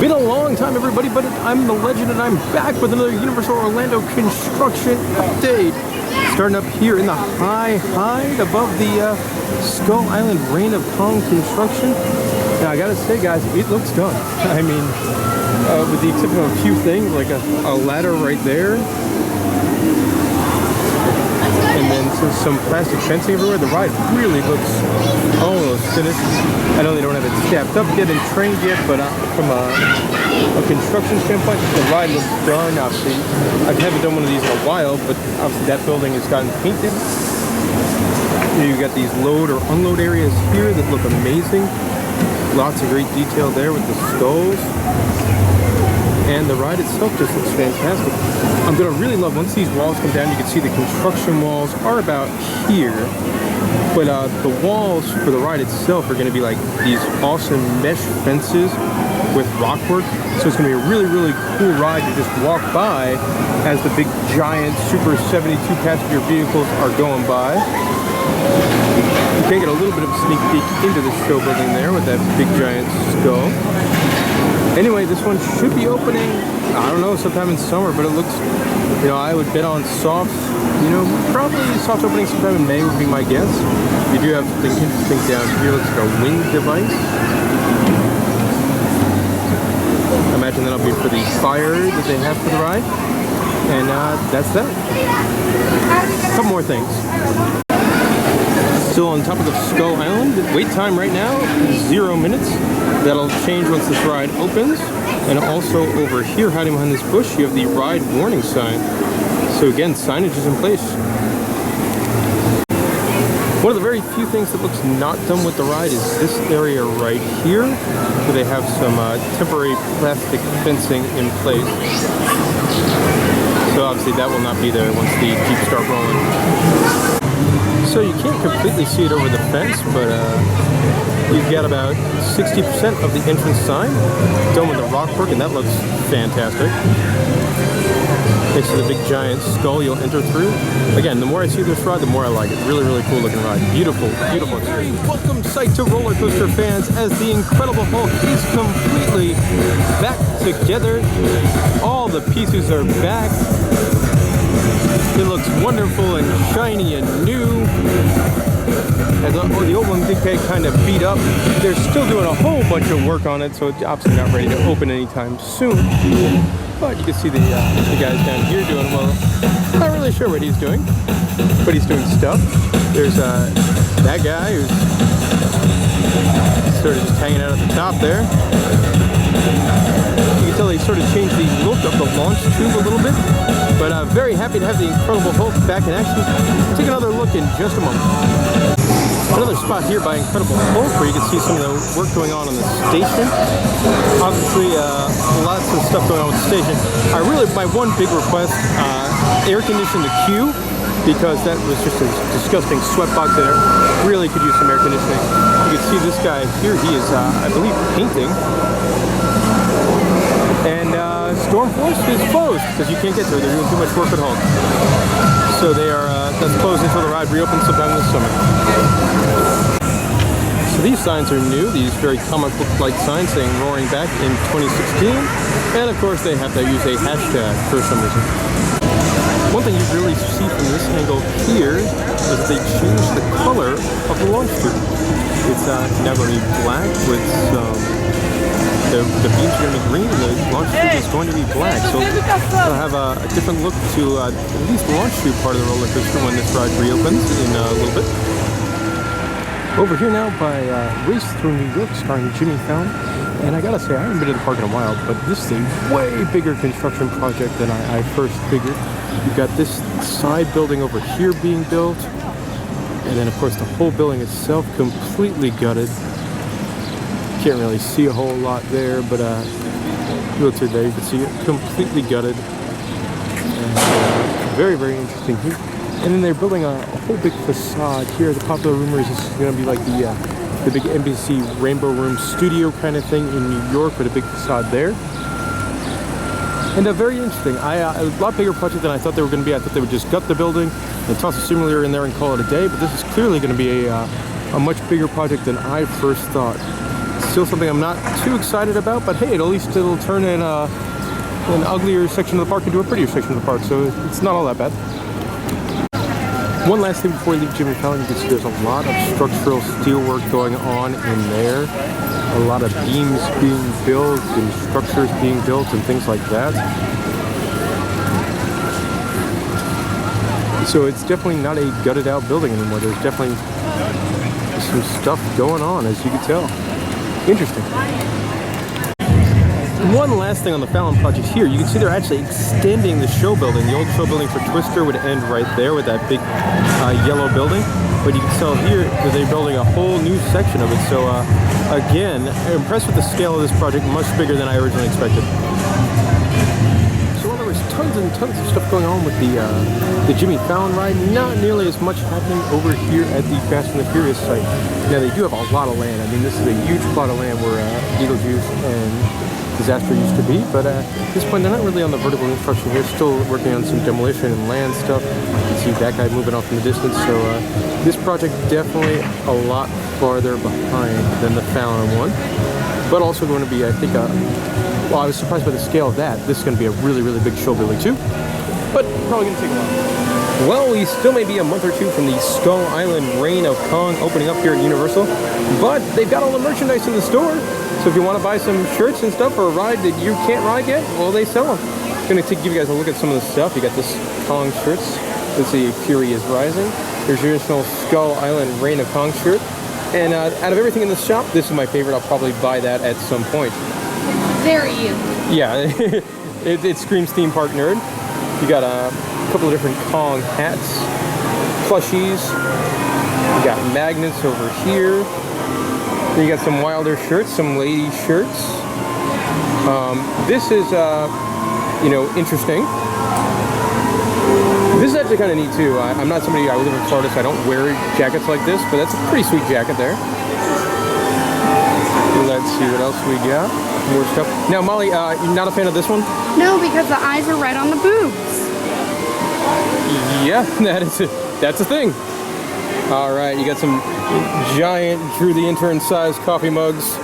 Been a long time, everybody, but I'm the legend, and I'm back with another Universal Orlando construction update. Starting up here in the high height above the Skull Island Reign of Kong construction. Now, I gotta say, guys, it looks done. I mean, with the exception of a few things, like a ladder right there, and then some plastic fencing everywhere. The ride really looks almost finished. I know they don't have it staffed up yet and trained yet, but from a construction standpoint, the ride looks done. Obviously, I haven't done one of these in a while, but obviously that building has gotten painted. You've got these load or unload areas here that look amazing. Lots of great detail there with the skulls. And the ride itself just looks fantastic. I'm going to really love, once these walls come down, you can see the construction walls are about here. But the walls for the ride itself are going to be like these awesome mesh fences with rockwork. So it's going to be a really, really cool ride to just walk by as the big, giant, super 72 passenger vehicles are going by. You can get a little bit of a sneak peek into the show building there with that big, giant skull. Anyway, this one should be opening, I don't know, sometime in summer, but it looks, you know, I would bet on soft, you know, probably soft opening sometime in May would be my guess. You do have something interesting down here. Looks like a wing device. I imagine that'll be for the fire that they have for the ride. And that's that. A couple more things. Still on top of the Skull Island. Wait time right now, 0 minutes. That'll change once this ride opens. And also over here, hiding behind this bush, you have the ride warning sign. So again, signage is in place. One of the very few things that looks not done with the ride is this area right here, where they have some temporary plastic fencing in place. So obviously that will not be there once the Jeeps start rolling. So you can't completely see it over the fence, but you've got about 60% of the entrance sign done with the rockwork, and that looks fantastic. Next to the big giant skull you'll enter through. Again, the more I see this ride, the more I like it. Really, really cool looking ride. Beautiful, beautiful experience. Welcome sight to roller coaster fans as the Incredible Hulk is completely back together. All the pieces are back. It looks wonderful and shiny and new. As the old one did get kind of beat up. They're still doing a whole bunch of work on it, so it's obviously not ready to open anytime soon. But you can see the guys down here doing well. Not really sure what he's doing, but he's doing stuff. There's that guy who's sort of just hanging out at the top there. You can tell they sort of changed the look of the launch tube a little bit. But very happy to have the Incredible Hulk back in action. Take another look in just a moment. Another spot here by Incredible Hulk where you can see some of the work going on the station. Obviously, lots of stuff going on with the station. My one big request, air condition the queue, because that was just a disgusting sweatbox there. Really could use some air conditioning. You can see this guy here, he is, I believe, painting. And Storm Force is closed because you can't get to it. They're doing too much work at home. So they are, that's closed until the ride reopens sometime this summer. So these signs are new, these very comic book-like signs saying Roaring Back in 2016. And of course they have to use a hashtag for some reason. One thing you really see from this angle here is they changed the color of the launch tube. It's now going to be black with some... The beams are going to be green and the launch tube is going to be black. So it'll have a different look to at least the launch tube part of the roller coaster when this ride reopens in a little bit. Over here now by Race Through New York starring Jimmy Fallon. And I gotta say, I haven't been to the park in a while, but this is a way bigger construction project than I first figured. You've got this side building over here being built. And then of course the whole building itself completely gutted. Can't really see a whole lot there, but go through there, you can see it completely gutted. And, very, very interesting here. And then they're building a whole big facade here. The popular rumor is this is going to be like the big NBC Rainbow Room studio kind of thing in New York with a big facade there. And very interesting. A lot bigger project than I thought they were going to be. I thought they would just gut the building and toss a simulator in there and call it a day, but this is clearly going to be a much bigger project than I first thought. Still something I'm not too excited about, but hey, at least it'll turn an uglier section of the park into a prettier section of the park, so it's not all that bad. One last thing before we leave Jimmy Fallon, you can see there's a lot of structural steel work going on in there. A lot of beams being built and structures being built and things like that. So it's definitely not a gutted out building anymore. There's definitely some stuff going on, as you can tell. Interesting. One last thing on the Fallon project here, you can see they're actually extending the show building. The old show building for Twister would end right there with that big yellow building, but you can tell here that they're building a whole new section of it. So again, I'm impressed with the scale of this project, much bigger than I originally expected. So while there was tons and tons of stuff going on with the Jimmy Fallon ride, not nearly as much happening over here at the Fast and the Furious site. Now they do have a lot of land. I mean, this is a huge plot of land where Beetlejuice and Disaster used to be, but at this point they're not really on the vertical construction. They're still working on some demolition and land stuff. You can see that guy moving off in the distance, so this project definitely a lot farther behind than the Fallon one, but also going to be, I think, well, I was surprised by the scale of that. This is going to be a really, really big show building too, but probably going to take a while. Well, we still may be a month or two from the Skull Island Reign of Kong opening up here at Universal, but they've got all the merchandise in the store. So if you want to buy some shirts and stuff for a ride that you can't ride yet, well, they sell them. I'm going to give you guys a look at some of the stuff. You got this Kong shirts. Let's see, Fury is Rising. There's your traditional Skull Island Reign of Kong shirt. And out of everything in the shop, this is my favorite. I'll probably buy that at some point. Very you. Yeah, it screams theme park nerd. You got a couple of different Kong hats, plushies. You got magnets over here. Then you got some Wilder shirts, some lady shirts. This is, you know, interesting. This is actually kind of neat too. I'm not somebody, I live in Florida, so I don't wear jackets like this, but that's a pretty sweet jacket there. Let's see what else we got. More stuff. Now, Molly, you're not a fan of this one? No, because the eyes are right on the boobs. Yeah, that's a thing. All right, you got some giant Drew the Intern size coffee mugs.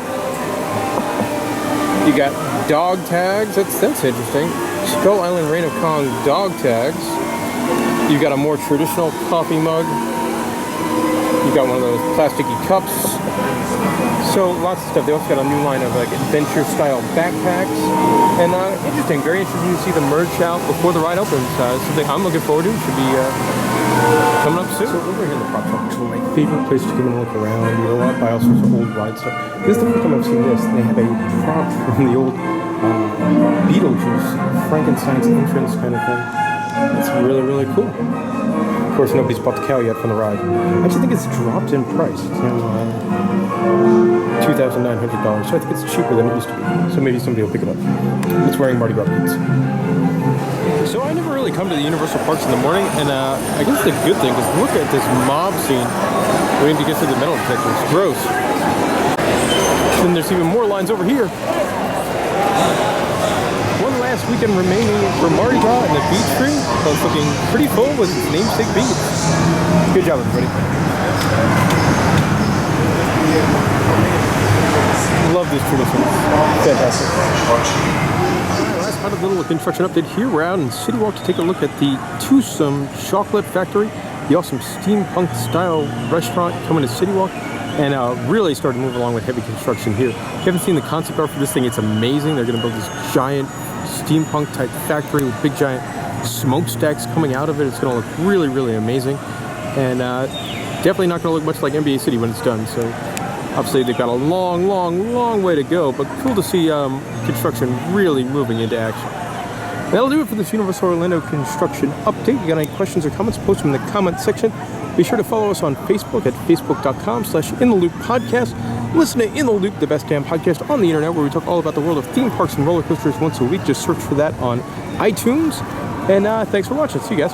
You got dog tags. That's interesting. Skull Island Reign of Kong dog tags. You've got a more traditional coffee mug. You've got one of those plasticky cups. So lots of stuff. They also got a new line of like adventure style backpacks. And interesting, very interesting to see the merch out before the ride opens. Something I'm looking forward to. Should be coming up soon. So over here in the prop shop, which is one of my favorite places to come and look around. You know, buy all sorts of old ride stuff. This is the first time I've seen this. They have a prop from the old Beetlejuice, Frankenstein's entrance kind of thing. It's really, really cool. Of course, nobody's bought the cow yet from the ride. I actually think it's dropped in price. It's now $2,900, so I think it's cheaper than it used to be. So maybe somebody will pick it up. It's wearing Mardi Gras boots. So I never really come to the Universal Parks in the morning, and I guess it's a good thing, because look at this mob scene waiting to get through the metal detectors. It's gross. Then there's even more lines over here. One last weekend remaining for Mardi Gras and the beach tree. So it's looking pretty full with its namesake beads. Good job, everybody. Love this tradition. Fantastic. Last part of the little construction update here. We're out in City Walk to take a look at the Twosome Chocolate Factory, the awesome steampunk style restaurant coming to City Walk, and really started to move along with heavy construction here. If you haven't seen the concept art for this thing, it's amazing. They're going to build this giant steampunk type factory with big giant smokestacks coming out of it. It's going to look really, really amazing, and definitely not going to look much like NBA City when it's done. So obviously they've got a long, long, long way to go, but cool to see construction really moving into action. That'll do it for this Universal Orlando construction update. You got any questions or comments, post them in the comment section. Be sure to follow us on Facebook at facebook.com/InTheLoopPodcast. Listen to In the Loop, the best damn podcast on the internet, where we talk all about the world of theme parks and roller coasters once a week. Just search for that on iTunes. And thanks for watching. See you guys.